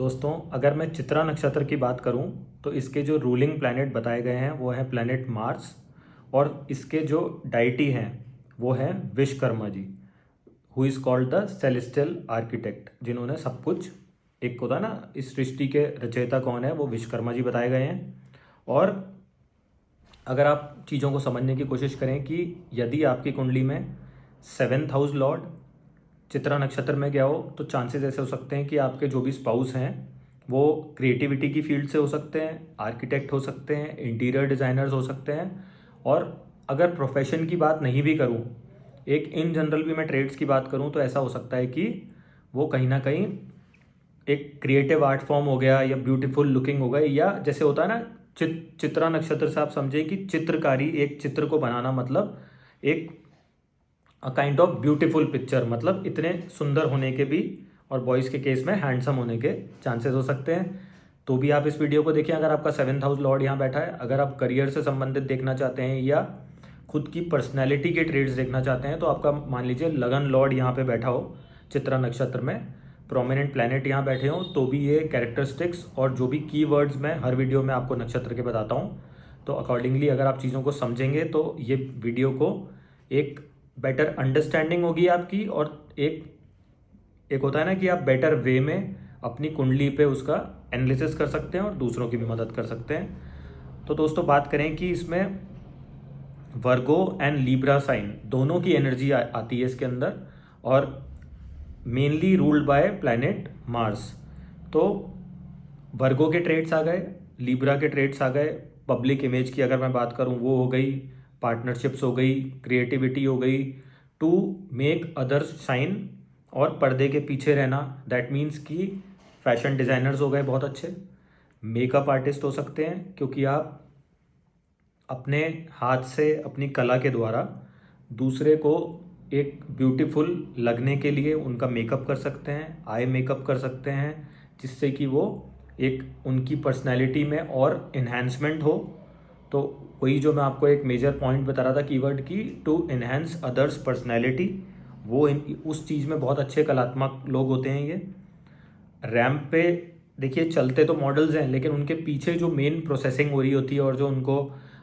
दोस्तों, अगर मैं चित्रा नक्षत्र की बात करूं तो इसके जो रूलिंग प्लैनेट बताए गए हैं वो है प्लैनेट मार्स। और इसके जो डाइटी हैं वो है Vishwakarma ji, who is called the celestial architect, जिन्होंने सब कुछ, एक होता है ना इस सृष्टि के रचयिता कौन है, वो विश्वकर्मा जी बताए गए हैं। और अगर आप चीज़ों को समझने की कोशिश करें कि यदि आपकी कुंडली में 7th हाउस लॉर्ड चित्रा नक्षत्र में गया हो तो चांसेस ऐसे हो सकते हैं कि आपके जो भी स्पाउस हैं वो क्रिएटिविटी की फील्ड से हो सकते हैं, आर्किटेक्ट हो सकते हैं, इंटीरियर डिज़ाइनर्स हो सकते हैं। और अगर प्रोफेशन की बात नहीं भी करूं, एक इन जनरल भी मैं ट्रेड्स की बात करूं तो ऐसा हो सकता है कि वो कहीं ना कहीं एक क्रिएटिव आर्ट फॉर्म हो गया या ब्यूटीफुल लुकिंग हो गई, या जैसे होता है ना चित्रा नक्षत्र से आप समझे कि चित्रकारी, एक चित्र को बनाना मतलब एक a kind of beautiful picture, मतलब इतने सुंदर होने के भी, और बॉयज़ के केस में हैंडसम होने के चांसेस हो सकते हैं। तो भी आप इस वीडियो को देखिए अगर आपका 7th हाउस लॉर्ड यहाँ बैठा है। अगर आप करियर से संबंधित देखना चाहते हैं या खुद की पर्सनैलिटी के ट्रेड्स देखना चाहते हैं तो आपका मान लीजिए लगन लॉर्ड यहाँ पे बैठा हो चित्रा नक्षत्र में, प्रोमिनेंट प्लैनेट यहाँ बैठे हों, तो भी ये कैरेक्टरिस्टिक्स और जो भी कीवर्ड्स मैं हर वीडियो में आपको नक्षत्र के बताता हूँ, तो अकॉर्डिंगली अगर आप चीज़ों को समझेंगे तो ये वीडियो को एक बेटर अंडरस्टैंडिंग होगी आपकी, और एक एक होता है ना कि आप बेटर वे में अपनी कुंडली पे उसका एनालिसिस कर सकते हैं और दूसरों की भी मदद कर सकते हैं। तो दोस्तों बात करें कि इसमें वर्गो एंड लीब्रा साइन दोनों की एनर्जी आती है इसके अंदर, और mainly ruled by planet Mars. तो वर्गो के ट्रेड्स आ गए, लीब्रा के ट्रेड्स आ गए, पब्लिक इमेज की अगर मैं बात करूं वो हो गई, पार्टनरशिप्स हो गई, क्रिएटिविटी हो गई, टू मेक अदर्स शाइन, और पर्दे के पीछे रहना, दैट मीन्स कि फैशन डिज़ाइनर्स हो गए बहुत अच्छे, मेकअप आर्टिस्ट हो सकते हैं क्योंकि आप अपने हाथ से अपनी कला के द्वारा दूसरे को एक ब्यूटीफुल लगने के लिए उनका मेकअप कर सकते हैं, आई मेकअप कर सकते हैं, जिससे कि वो एक उनकी पर्सनैलिटी में और इन्हांसमेंट हो। तो वही जो मैं आपको एक मेजर पॉइंट बता रहा था कीवर्ड की, टू इन्हांस अदर्स पर्सनैलिटी, वो उस चीज़ में बहुत अच्छे कलात्मक लोग होते हैं ये। रैम्प पे देखिए चलते तो मॉडल्स हैं लेकिन उनके पीछे जो मेन प्रोसेसिंग हो रही होती है, और जो उनको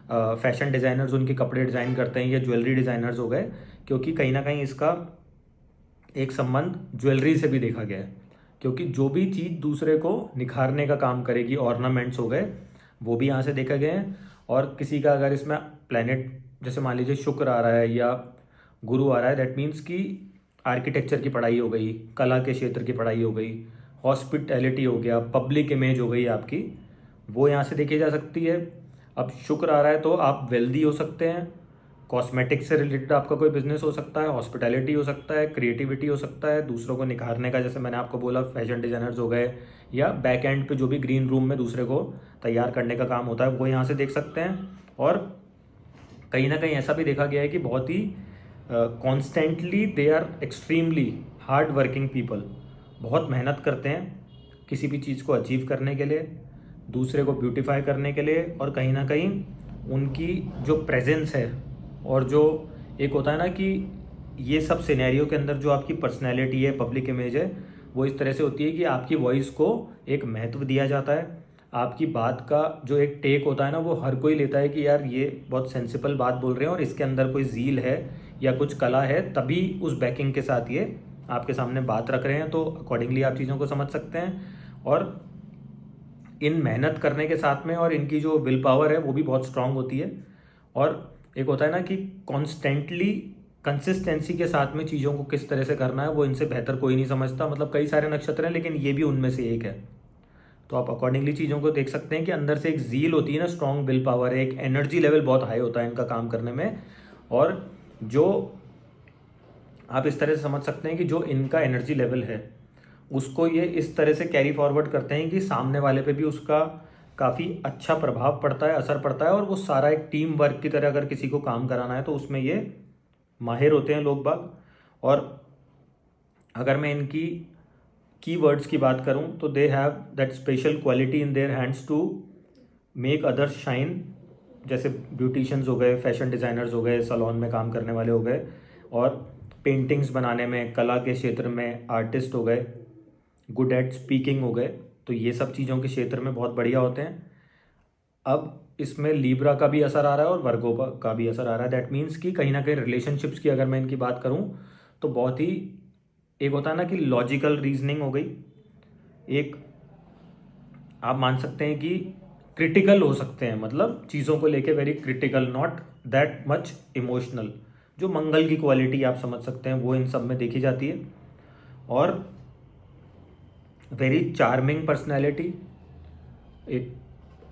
फैशन डिज़ाइनर्स उनके कपड़े डिज़ाइन करते हैं या ज्वेलरी डिज़ाइनर्स हो गए, क्योंकि कहीं ना कहीं इसका एक संबंध ज्वेलरी से भी देखा गया है। क्योंकि जो भी चीज़ दूसरे को निखारने का काम करेगी, ऑर्नामेंट्स हो गए, वो भी यहाँ से देखा गया है। और किसी का अगर इसमें प्लैनेट जैसे मान लीजिए शुक्र आ रहा है या गुरु आ रहा है, दैट मीन्स कि आर्किटेक्चर की पढ़ाई हो गई, कला के क्षेत्र की पढ़ाई हो गई, हॉस्पिटैलिटी हो गया, पब्लिक इमेज हो गई आपकी, वो यहाँ से देखी जा सकती है। अब शुक्र आ रहा है तो आप वेल्दी हो सकते हैं, कॉस्मेटिक्स से रिलेटेड आपका कोई बिजनेस हो सकता है, हॉस्पिटैलिटी हो सकता है, क्रिएटिविटी हो सकता है, दूसरों को निखारने का, जैसे मैंने आपको बोला फैशन डिज़ाइनर्स हो गए, या बैक एंड पे जो भी ग्रीन रूम में दूसरे को तैयार करने का काम होता है वो यहाँ से देख सकते हैं। और कहीं ना कहीं ऐसा भी देखा गया है कि बहुत ही constantly they are extremely hard working people, बहुत मेहनत करते हैं किसी भी चीज़ को अचीव करने के लिए, दूसरे को ब्यूटीफाई करने के लिए, और कहीं ना कहीं उनकी जो प्रेजेंस है और जो एक होता है ना कि ये सब सिनेरियो के अंदर जो आपकी पर्सनैलिटी है, पब्लिक इमेज है, वो इस तरह से होती है कि आपकी वॉइस को एक महत्व दिया जाता है। आपकी बात का जो एक टेक होता है ना, वो हर कोई लेता है कि यार ये बहुत सेंसिबल बात बोल रहे हैं और इसके अंदर कोई ज़ील है या कुछ कला है, तभी उस बैकिंग के साथ ये आपके सामने बात रख रहे हैं। तो अकॉर्डिंगली आप चीज़ों को समझ सकते हैं। और इन मेहनत करने के साथ में और इनकी जो विल पावर है वो भी बहुत स्ट्रांग होती है। और एक होता है ना कि कॉन्स्टेंटली कंसिस्टेंसी के साथ में चीज़ों को किस तरह से करना है, वो इनसे बेहतर कोई नहीं समझता। मतलब कई सारे नक्षत्र हैं लेकिन ये भी उनमें से एक है। तो आप अकॉर्डिंगली चीज़ों को देख सकते हैं कि अंदर से एक जील होती है ना, स्ट्रांग विल पावर है, एक एनर्जी लेवल बहुत हाई होता है इनका काम करने में। और जो आप इस तरह से समझ सकते हैं कि जो इनका एनर्जी लेवल है उसको ये इस तरह से कैरी फॉरवर्ड करते हैं कि सामने वाले पे भी उसका काफ़ी अच्छा प्रभाव पड़ता है, असर पड़ता है, और वो सारा एक टीम वर्क की तरह अगर किसी को काम कराना है तो उसमें ये माहिर होते हैं लोग बाग। और अगर मैं इनकी कीवर्ड्स की बात करूं तो they have that special quality in their hands to make others shine, जैसे ब्यूटिशियंस हो गए, फैशन डिज़ाइनर्स हो गए, सलोन में काम करने वाले हो गए, और पेंटिंग्स बनाने में, कला के क्षेत्र में आर्टिस्ट हो गए, गुड एट स्पीकिंग हो गए, तो ये सब चीज़ों के क्षेत्र में बहुत बढ़िया होते हैं। अब इसमें लीब्रा का भी असर आ रहा है और वर्गो का भी असर आ रहा है। दैट मीन्स कि कहीं ना कहीं रिलेशनशिप्स की अगर मैं इनकी बात करूं तो बहुत ही, एक होता है ना कि लॉजिकल रीजनिंग हो गई, एक आप मान सकते हैं कि क्रिटिकल हो सकते हैं, मतलब चीज़ों को लेके very critical, not that much emotional. जो मंगल की क्वालिटी आप समझ सकते हैं वो इन सब में देखी जाती है। और वेरी चार्मिंग पर्सनैलिटी, एक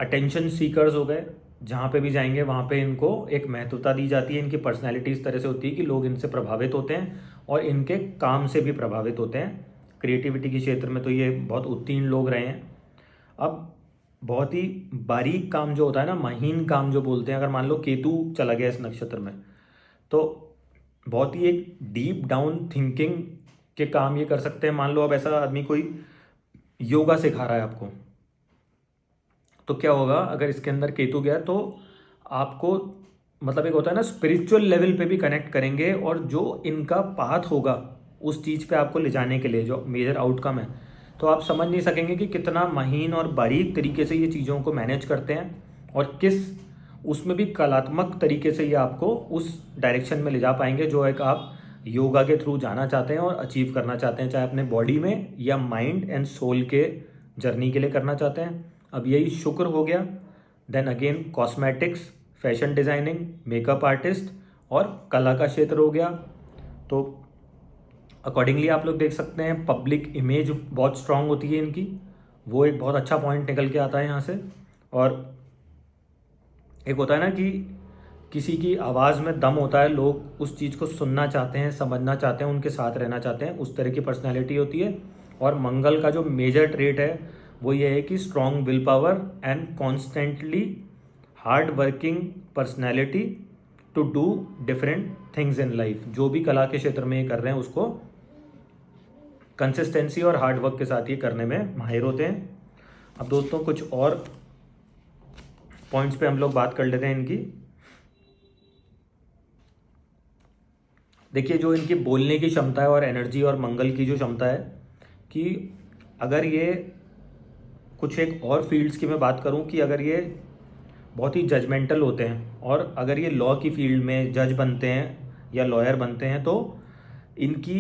अटेंशन सीकर्स हो गए, जहाँ पे भी जाएंगे वहाँ पे इनको एक महत्वता दी जाती है। इनकी पर्सनैलिटी इस तरह से होती है कि लोग इनसे प्रभावित होते हैं और इनके काम से भी प्रभावित होते हैं। क्रिएटिविटी के क्षेत्र में तो ये बहुत उत्तीर्ण लोग रहे हैं। अब बहुत ही बारीक काम जो होता है ना, महीन काम जो बोलते हैं, अगर मान लो केतु चला गया इस नक्षत्र में, तो बहुत ही एक डीप डाउन थिंकिंग के काम ये कर सकते हैं। मान लो अब ऐसा आदमी कोई योगा सिखा रहा है आपको, तो क्या होगा अगर इसके अंदर केतु गया, तो आपको मतलब एक होता है ना स्पिरिचुअल लेवल पे भी कनेक्ट करेंगे, और जो इनका पाथ होगा उस चीज़ पे आपको ले जाने के लिए जो मेजर आउटकम है, तो आप समझ नहीं सकेंगे कि कितना महीन और बारीक तरीके से ये चीज़ों को मैनेज करते हैं, और किस उसमें भी कलात्मक तरीके से ये आपको उस डायरेक्शन में ले जा पाएंगे जो एक आप योगा के थ्रू जाना चाहते हैं और अचीव करना चाहते हैं, चाहे अपने बॉडी में या माइंड एंड सोल के जर्नी के लिए करना चाहते हैं। अब यही शुक्र हो गया। Then again cosmetics, fashion designing, makeup artist और कला का क्षेत्र हो गया। तो अकॉर्डिंगली आप लोग देख सकते हैं पब्लिक इमेज बहुत स्ट्रांग होती है इनकी, वो एक बहुत अच्छा पॉइंट निकल के आता है यहाँ से। और एक होता है ना कि किसी की आवाज़ में दम होता है, लोग उस चीज़ को सुनना चाहते हैं, समझना चाहते हैं, उनके साथ रहना चाहते हैं, उस तरह की पर्सनैलिटी होती है। और मंगल का जो मेजर ट्रेट है वो ये है कि strong will power and constantly hard working personality to do different things in life. जो भी कला के क्षेत्र में ये कर रहे हैं उसको कंसिस्टेंसी और हार्ड वर्क के साथ ये करने में माहिर होते हैं। अब दोस्तों कुछ और पॉइंट्स पे हम लोग बात कर लेते हैं इनकी। देखिए जो इनकी बोलने की क्षमता है और एनर्जी, और मंगल की जो क्षमता है कि अगर ये कुछ एक और फील्ड्स की मैं बात करूं कि अगर ये बहुत ही जजमेंटल होते हैं और अगर ये लॉ की फील्ड में जज बनते हैं या लॉयर बनते हैं, तो इनकी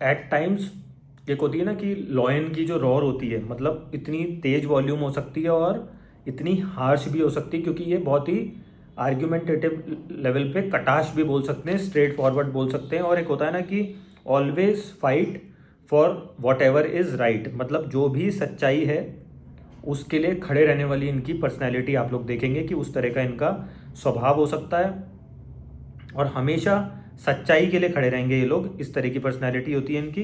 एट टाइम्स एक होती है ना कि लॉयन की जो रॉर होती है, मतलब इतनी तेज वॉल्यूम हो सकती है और इतनी हार्श भी हो सकती है, क्योंकि ये बहुत ही आर्ग्यूमेंटेटिव लेवल पे कटाश भी बोल सकते हैं, स्ट्रेट फॉरवर्ड बोल सकते हैं। और एक होता है ना कि always fight for what ever is right, मतलब जो भी सच्चाई है उसके लिए खड़े रहने वाली इनकी पर्सनैलिटी आप लोग देखेंगे कि उस तरह का इनका स्वभाव हो सकता है, और हमेशा सच्चाई के लिए खड़े रहेंगे ये लोग, इस तरह की पर्सनैलिटी होती है इनकी।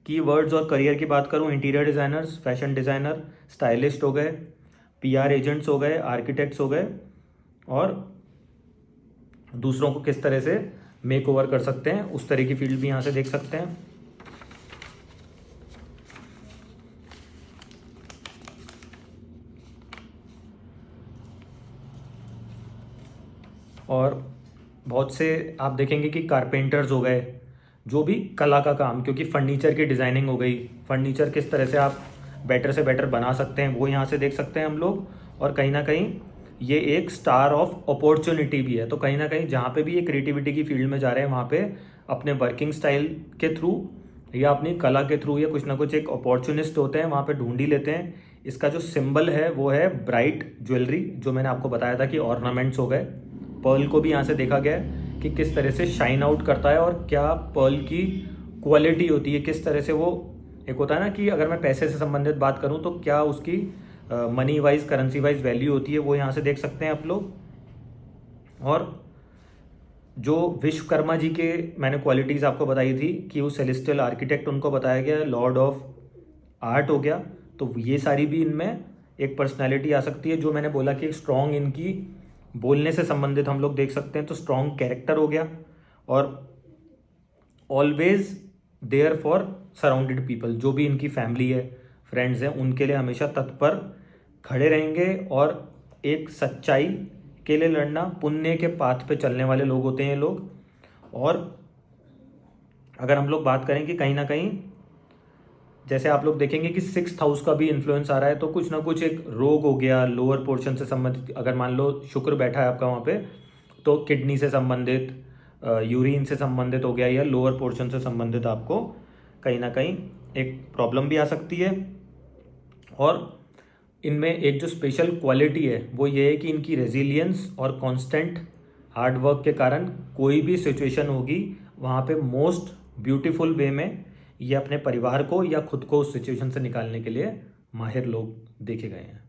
कीवर्ड्स और करियर की बात करूं, interior designers, fashion designer, stylist हो गए, पीआर एजेंट्स हो गए, आर्किटेक्ट्स हो गए, और दूसरों को किस तरह से मेक ओवर कर सकते हैं उस तरह की फील्ड भी यहाँ से देख सकते हैं। और बहुत से आप देखेंगे कि कारपेंटर्स हो गए, जो भी कला का काम, क्योंकि फर्नीचर की डिज़ाइनिंग हो गई, फर्नीचर किस तरह से आप बेटर से बेटर बना सकते हैं वो यहाँ से देख सकते हैं हम लोग। और कहीं ना कहीं ये एक स्टार ऑफ अपॉर्चुनिटी भी है, तो कहीं ना कहीं जहाँ पे भी ये क्रिएटिविटी की फील्ड में जा रहे हैं वहाँ पे अपने वर्किंग स्टाइल के थ्रू या अपनी कला के थ्रू या कुछ ना कुछ एक अपॉर्चुनिस्ट होते हैं वहाँ पे ढूंढ ही लेते हैं। इसका जो सिंबल है वो है ब्राइट ज्वेलरी, जो मैंने आपको बताया था कि ऑर्नामेंट्स हो गए। पर्ल को भी यहाँ से देखा गया है कि किस तरह से शाइन आउट करता है और क्या पर्ल की क्वालिटी होती है, किस तरह से वो, एक होता है ना कि अगर मैं पैसे से संबंधित बात करूं तो क्या उसकी money wise, currency wise value होती है, वो यहाँ से देख सकते हैं आप लोग। और जो विश्वकर्मा जी के मैंने क्वालिटीज़ आपको बताई थी कि वो सेलेस्टियल आर्किटेक्ट उनको बताया गया, लॉर्ड ऑफ आर्ट हो गया, तो ये सारी भी इनमें एक पर्सनैलिटी आ सकती है। जो मैंने बोला कि एक स्ट्रॉन्ग इनकी बोलने से संबंधित हम लोग देख सकते हैं, तो स्ट्रॉन्ग कैरेक्टर हो गया, और always there for surrounded people, जो भी इनकी फैमिली है, फ्रेंड्स हैं, उनके लिए हमेशा तत्पर खड़े रहेंगे, और एक सच्चाई के लिए लड़ना, पुण्य के पाथ पे चलने वाले लोग होते हैं ये लोग। और अगर हम लोग बात करें कि कहीं ना कहीं जैसे आप लोग देखेंगे कि 6th हाउस का भी इन्फ्लुएंस आ रहा है, तो कुछ ना कुछ एक रोग हो गया लोअर पोर्शन से संबंधित। अगर मान लो शुक्र बैठा है आपका वहाँ पे, तो किडनी से संबंधित, यूरिन से संबंधित हो गया, या लोअर पोर्शन से संबंधित आपको कहीं ना कहीं एक प्रॉब्लम भी आ सकती है। और इनमें एक जो स्पेशल क्वालिटी है वो ये है कि इनकी रेजिलियंस और कांस्टेंट हार्ड वर्क के कारण कोई भी सिचुएशन होगी वहाँ पे मोस्ट ब्यूटीफुल वे में ये अपने परिवार को या खुद को उस सिचुएशन से निकालने के लिए माहिर लोग देखे गए हैं।